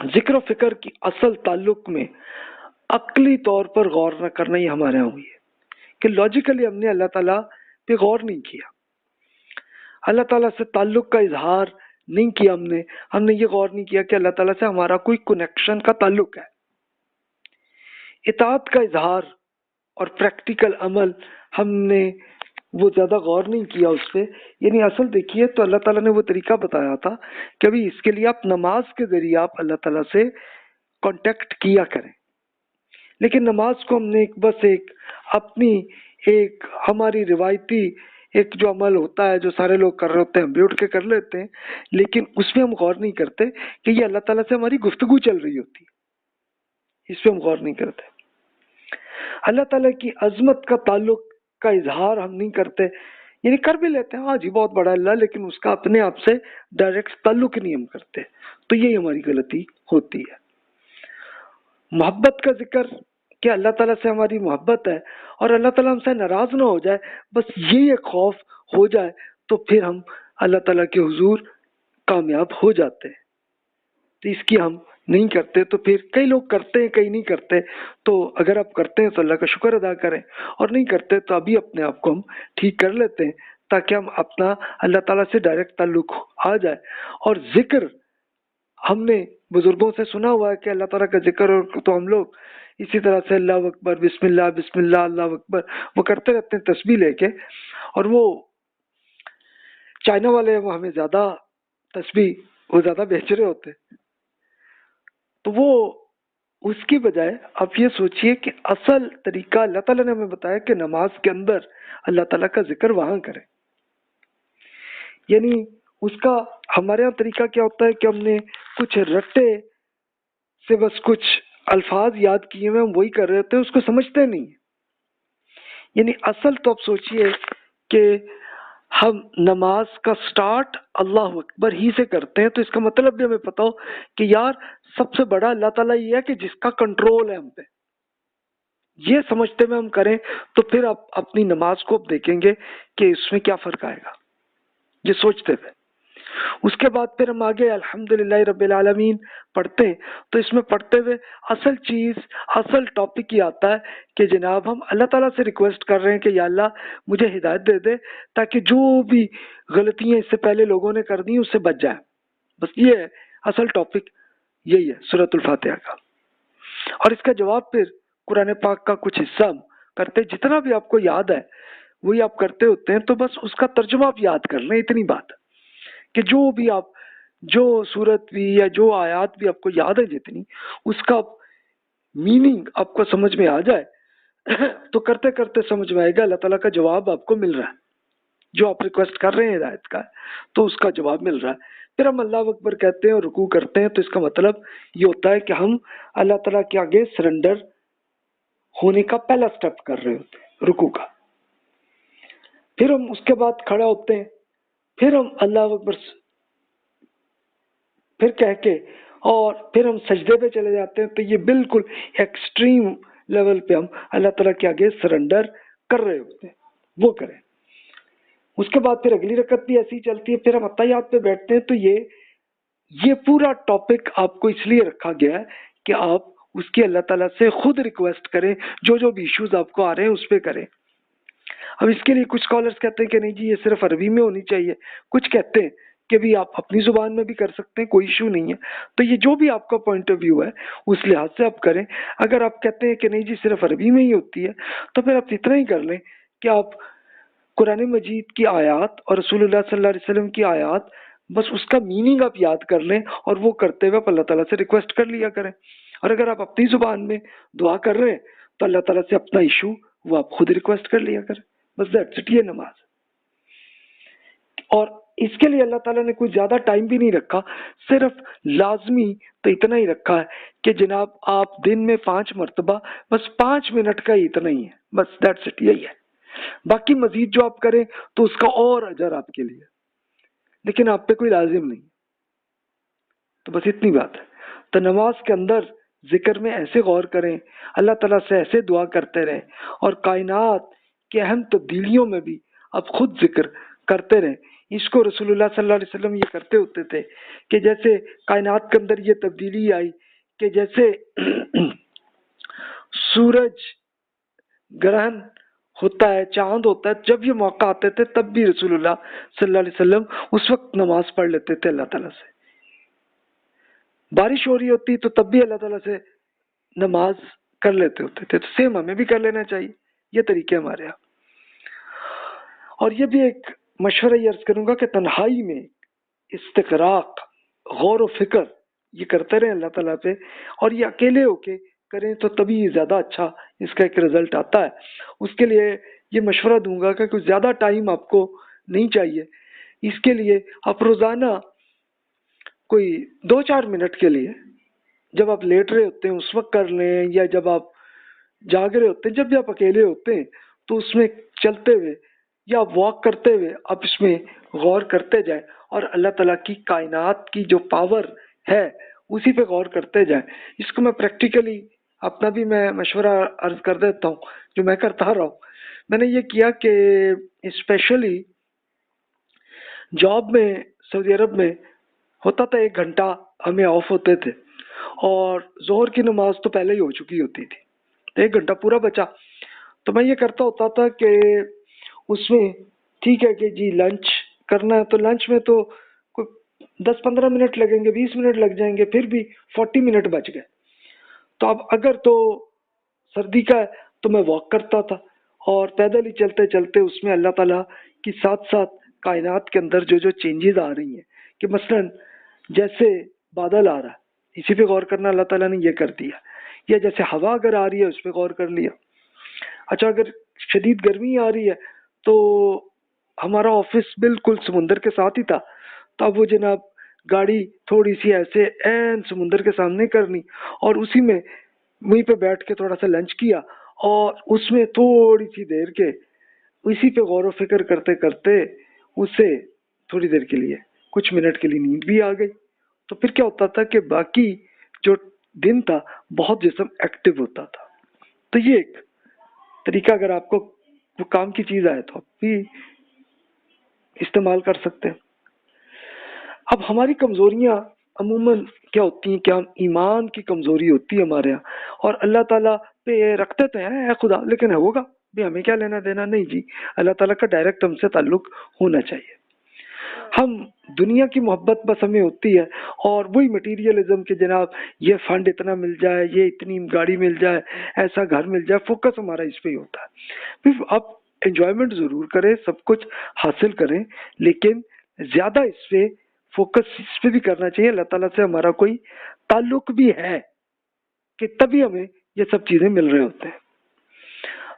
ذکر و فکر کی اصل تعلق میں عقلی طور پر غور نہ کرنا ہی ہمارے یہاں ہوئی ہے کہ لاجیکلی ہم نے اللہ تعالیٰ پہ غور نہیں کیا، اللہ تعالیٰ سے تعلق کا اظہار نہیں کیا، ہم نے یہ غور نہیں کیا کہ اللہ تعالیٰ سے ہمارا کوئی کنیکشن کا تعلق ہے۔ اطاعت کا اظہار اور پریکٹیکل عمل ہم نے وہ زیادہ غور نہیں کیا اس پہ، یعنی اصل دیکھیے تو اللہ تعالیٰ نے وہ طریقہ بتایا تھا کہ ابھی اس کے لیے آپ نماز کے ذریعے آپ اللہ تعالیٰ سے کانٹیکٹ کیا کریں، لیکن نماز کو ہم نے بس اپنی ہماری روایتی ایک جو عمل ہوتا ہے جو سارے لوگ کر رہے ہوتے ہیں ہم بھی اٹھ کے کر لیتے ہیں، لیکن اس میں ہم غور نہیں کرتے کہ یہ اللہ تعالیٰ سے ہماری گفتگو چل رہی ہوتی ہے، اس پہ ہم غور نہیں کرتے۔ اللہ تعالیٰ کی عظمت کا تعلق کا اظہار ہم نہیں کرتے، یعنی کر بھی لیتے ہیں ہاں جی بہت بڑا اللہ، لیکن اس کا اپنے آپ سے ڈائریکٹ تعلق نہیں ہم کرتے، تو یہی ہماری غلطی ہوتی ہے۔ محبت کا ذکر کہ اللہ تعالیٰ سے ہماری محبت ہے اور اللہ تعالیٰ ہم سے ناراض نہ ہو جائے، بس یہی ایک خوف ہو جائے تو پھر ہم اللہ تعالیٰ کے حضور کامیاب ہو جاتے ہیں، تو اس کی ہم نہیں کرتے۔ تو پھر کئی لوگ کرتے ہیں کئی نہیں کرتے، تو اگر آپ کرتے ہیں تو اللہ کا شکر ادا کریں، اور نہیں کرتے تو ابھی اپنے آپ کو ہم ٹھیک کر لیتے ہیں تاکہ ہم اپنا اللہ تعالیٰ سے ڈائریکٹ تعلق آ جائے۔ اور ذکر ہم نے بزرگوں سے سنا ہوا ہے کہ اللہ تعالیٰ کا ذکر، اور تو ہم لوگ اسی طرح سے اللہ اکبر بسم اللہ اللہ اکبر وہ کرتے رہتے ہیں تسبیح لے کے، اور وہ چائنا والے وہ ہمیں زیادہ تسبیح وہ زیادہ بہترے ہوتے، تو وہ اس کی بجائے آپ یہ سوچئے کہ اصل طریقہ اللہ تعالیٰ نے ہمیں بتایا کہ نماز کے اندر اللہ تعالیٰ کا ذکر وہاں کریں، یعنی اس کا ہمارے یہاں طریقہ کیا ہوتا ہے کہ ہم نے کچھ رٹے سے بس کچھ الفاظ یاد کیے ہوئے ہم وہی کر رہے ہوتے ہیں، اس کو سمجھتے نہیں، یعنی اصل تو آپ سوچئے کہ ہم نماز کا سٹارٹ اللہ اکبر ہی سے کرتے ہیں، تو اس کا مطلب بھی ہمیں پتا ہو کہ یار سب سے بڑا اللہ تعالیٰ یہ ہے کہ جس کا کنٹرول ہے ہم پہ، یہ سمجھتے ہوئے ہم کریں تو پھر آپ اپنی نماز کو دیکھیں گے کہ اس میں کیا فرق آئے گا، یہ سوچتے ہوئے۔ اس کے بعد پھر ہم آگے الحمدللہ رب العالمین پڑھتے ہیں، تو اس میں پڑھتے ہوئے اصل ٹاپک یہ آتا ہے کہ جناب ہم اللہ تعالیٰ سے ریکویسٹ کر رہے ہیں کہ یا اللہ مجھے ہدایت دے دے تاکہ جو بھی غلطیاں اس سے پہلے لوگوں نے کر دی اس سے بچ جائے، بس یہ ہے اصل ٹاپک، یہی ہے سورۃ الفاتحہ کا۔ اور اس کا جواب پھر قرآن پاک کا کچھ حصہ ہم کرتے، جتنا بھی آپ کو یاد ہے وہی آپ کرتے ہوتے ہیں، تو بس اس کا ترجمہ آپ یاد کر لیں، اتنی بات کہ جو بھی آپ جو صورت بھی یا جو آیات بھی آپ کو یاد ہے جتنی، اس کا میننگ آپ کو سمجھ میں آ جائے تو کرتے کرتے سمجھ میں آئے گا اللہ تعالیٰ کا جواب آپ کو مل رہا ہے، جو آپ ریکویسٹ کر رہے ہیں ہدایت کا تو اس کا جواب مل رہا ہے۔ پھر ہم اللہ اکبر کہتے ہیں اور رکوع کرتے ہیں، تو اس کا مطلب یہ ہوتا ہے کہ ہم اللہ تعالیٰ کے آگے سرنڈر ہونے کا پہلا سٹیپ کر رہے ہوتے ہیں رکوع کا۔ پھر ہم اس کے بعد کھڑا ہوتے ہیں، پھر ہم اللہ اکبر پھر کہہ کے اور پھر ہم سجدے پہ چلے جاتے ہیں، تو یہ بالکل ایکسٹریم لیول پہ ہم اللہ تعالیٰ کے آگے سرنڈر کر رہے ہوتے ہیں، وہ کریں۔ اس کے بعد پھر اگلی رکعت بھی ایسی چلتی ہے، پھر ہم اتحیات پہ بیٹھتے ہیں، تو یہ پورا ٹاپک آپ کو اس لیے رکھا گیا ہے کہ آپ اس کی اللہ تعالیٰ سے خود ریکویسٹ کریں، جو بھی ایشوز آپ کو آ رہے ہیں اس پہ کریں۔ اب اس کے لیے کچھ اسکالرس کہتے ہیں کہ نہیں جی یہ صرف عربی میں ہونی چاہیے، کچھ کہتے ہیں کہ بھی آپ اپنی زبان میں بھی کر سکتے ہیں، کوئی ایشو نہیں ہے، تو یہ جو بھی آپ کا پوائنٹ آف ویو ہے اس لحاظ سے آپ کریں۔ اگر آپ کہتے ہیں کہ نہیں جی صرف عربی میں ہی ہوتی ہے، تو پھر آپ اتنا ہی کر لیں کہ آپ قرآن مجید کی آیات اور رسول اللہ صلی اللہ علیہ وسلم کی آیات بس اس کا میننگ آپ یاد کر لیں، اور وہ کرتے ہوئے آپ اللہ تعالیٰ سے ریکویسٹ کر لیا کریں۔ اور اگر آپ اپنی زبان میں دعا کر رہے ہیں تو اللہ تعالیٰ سے اپنا ایشو وہ آپ خود ریکویسٹ کر لیا کریں، بس دیٹس اٹ، یہ نماز۔ اور اس کے لیے اللہ تعالیٰ نے کوئی زیادہ ٹائم بھی نہیں رکھا، صرف لازمی تو اتنا ہی رکھا ہے کہ جناب آپ دن میں 5 مرتبہ بس 5 منٹ کا ہی اتنا ہی ہے، بس دیٹس اٹ، یہی ہے۔ باقی مزید جو آپ کریں تو اس کا اور اجر آپ کے لیے، لیکن آپ پہ کوئی لازم نہیں، تو بس اتنی بات ہے۔ تو نماز کے اندر ذکر میں ایسے غور کریں، اللہ تعالیٰ سے ایسے دعا کرتے رہیں، اور کائنات کی اہم تبدیلیوں میں بھی آپ خود ذکر کرتے رہیں۔ اس کو رسول اللہ صلی اللہ علیہ وسلم یہ کرتے ہوتے تھے کہ جیسے کائنات کے اندر یہ تبدیلی آئی کہ جیسے سورج گرہن ہوتا ہے، چاند ہوتا ہے، جب یہ موقع آتے تھے تب بھی رسول اللہ صلی اللہ علیہ وسلم اس وقت نماز پڑھ لیتے تھے اللہ تعالیٰ سے. بارش ہو رہی ہوتی تو تب بھی اللہ تعالیٰ سے نماز کر لیتے ہوتے تھے. تو سیم ہمیں بھی کر لینا چاہیے، یہ طریقے ہمارے یہاں. اور یہ بھی ایک مشورہ یہ عرض کروں گا کہ تنہائی میں استقراق، غور و فکر یہ کرتے رہیں اللہ تعالیٰ پہ، اور یہ اکیلے ہو کے کریں تو تبھی زیادہ اچھا اس کا ایک رزلٹ آتا ہے. اس کے لیے یہ مشورہ دوں گا کہ کچھ زیادہ ٹائم آپ کو نہیں چاہیے. اس کے لیے آپ روزانہ کوئی 2-4 منٹ کے لیے جب آپ لیٹ رہے ہوتے ہیں اس وقت کر لیں، یا جب آپ جاگ رہے ہوتے ہیں، جب بھی آپ اکیلے ہوتے ہیں تو اس میں چلتے ہوئے یا واک کرتے ہوئے آپ اس میں غور کرتے جائیں، اور اللہ تعالیٰ کی کائنات کی جو پاور ہے اسی پہ غور کرتے جائیں. اس کو میں پریکٹیکلی اپنا بھی میں مشورہ عرض کر دیتا ہوں جو میں کرتا رہا ہوں. میں نے یہ کیا کہ اسپیشلی جاب میں سعودی عرب میں ہوتا تھا 1 گھنٹہ ہمیں آف ہوتے تھے، اور ظہر کی نماز تو پہلے ہی ہو چکی ہوتی تھی، تو 1 گھنٹہ پورا بچا. تو میں یہ کرتا ہوتا تھا کہ اس میں ٹھیک ہے کہ جی لنچ کرنا ہے تو لنچ میں تو کوئی 10-15 منٹ لگیں گے، 20 منٹ لگ جائیں گے، پھر بھی 40 منٹ بچ گئے. تو اب اگر تو سردی کا ہے تو میں واک کرتا تھا، اور پیدل ہی چلتے چلتے اس میں اللہ تعالیٰ کی ساتھ ساتھ کائنات کے اندر جو جو چینجز آ رہی ہیں، کہ مثلا جیسے بادل آ رہا ہے اسی پہ غور کرنا اللہ تعالیٰ نے یہ کر دیا، یا جیسے ہوا اگر آ رہی ہے اس پہ غور کر لیا. اچھا اگر شدید گرمی آ رہی ہے تو ہمارا آفس بالکل سمندر کے ساتھ ہی تھا، تو اب وہ جناب گاڑی تھوڑی سی ایسے این سمندر کے سامنے کرنی، اور اسی میں وہیں پہ بیٹھ کے تھوڑا سا لنچ کیا، اور اس میں تھوڑی سی دیر کے اسی پہ غور و فکر کرتے کرتے اسے تھوڑی دیر کے لیے کچھ منٹ کے لیے نیند بھی آ گئی. تو پھر کیا ہوتا تھا کہ باقی جو دن تھا بہت جسم ایکٹیو ہوتا تھا. تو یہ ایک طریقہ اگر آپ کو وہ کام کی چیز آئے تو آپ بھی استعمال کر سکتے ہیں. اب ہماری کمزوریاں عموماً کیا ہوتی ہیں کہ ہم ایمان کی کمزوری ہوتی ہے ہمارے یہاں، اور اللہ تعالیٰ پہ رکھتے تو ہیں اے خدا، لیکن ہوگا بھی ہمیں کیا لینا دینا. نہیں جی، اللہ تعالیٰ کا ڈائریکٹ ہم سے تعلق ہونا چاہیے. ہم دنیا کی محبت بس ہمیں ہوتی ہے، اور وہی مٹیریلزم کہ جناب یہ فنڈ اتنا مل جائے، یہ اتنی گاڑی مل جائے، ایسا گھر مل جائے، فوکس ہمارا اس پہ ہی ہوتا ہے. پھر آپ انجوائمنٹ ضرور کریں، سب کچھ حاصل کریں، لیکن زیادہ اس پہ فوکس اس پہ بھی کرنا چاہیے اللہ تعالیٰ سے ہمارا کوئی تعلق بھی ہے، کہ تبھی ہمیں یہ سب چیزیں مل رہے ہوتے ہیں.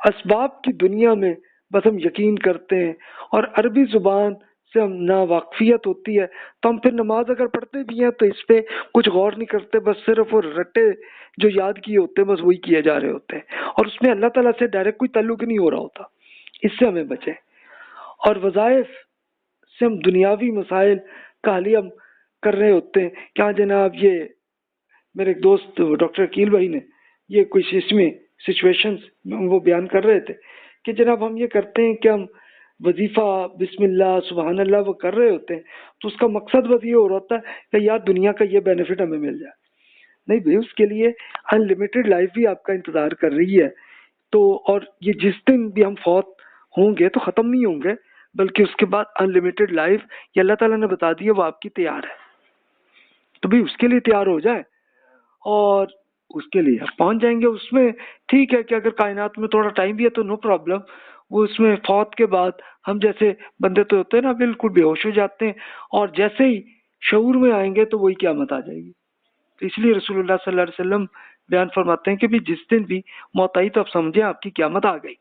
اسباب کی دنیا میں بس ہم یقین کرتے ہیں، اور عربی زبان سے ہم ناواقفیت ہوتی ہے تو ہم پھر نماز اگر پڑھتے بھی ہیں تو اس پہ کچھ غور نہیں کرتے، بس صرف وہ رٹے جو یاد کیے ہوتے ہیں بس وہی کیے جا رہے ہوتے ہیں، اور اس میں اللہ تعالیٰ سے ڈائریکٹ کوئی تعلق نہیں ہو رہا ہوتا. اس سے ہمیں بچیں. اور وظائف سے ہم دنیاوی مسائل کا حل ہم کر رہے ہوتے ہیں. کیا جناب یہ میرے ایک دوست ڈاکٹر عقیل بھائی نے یہ کچھ اس میں سچویشنز وہ بیان کر رہے تھے کہ جناب ہم یہ کرتے ہیں کہ ہم وظیفہ بسم اللہ سبحان اللہ وہ کر رہے ہوتے ہیں، تو اس کا مقصد بس یہ ہو رہا ہوتا ہے کہ یار دنیا کا یہ بینیفٹ ہمیں مل جائے. نہیں بھائی، اس کے لیے ان لمیٹڈ لائف بھی آپ کا انتظار کر رہی ہے. تو اور یہ جس دن بھی ہم فوت ہوں گے تو ختم نہیں ہوں گے، بلکہ اس کے بعد ان لمیٹڈ لائف یہ اللہ تعالیٰ نے بتا دی ہے وہ آپ کی تیار ہے. تو بھی اس کے لیے تیار ہو جائے، اور اس کے لیے آپ پہنچ جائیں گے. اس میں ٹھیک ہے کہ اگر کائنات میں تھوڑا ٹائم بھی ہے تو نو پرابلم. وہ اس میں فوت کے بعد ہم جیسے بندے تو ہوتے ہیں نا بالکل بے ہوش ہو جاتے ہیں، اور جیسے ہی شعور میں آئیں گے تو وہی قیامت آ جائے گی. تو اس لیے رسول اللہ صلی اللہ علیہ وسلم بیان فرماتے ہیں کہ بھی جس دن بھی موت آئی تو آپ سمجھیں آپ کی قیامت آ گئی.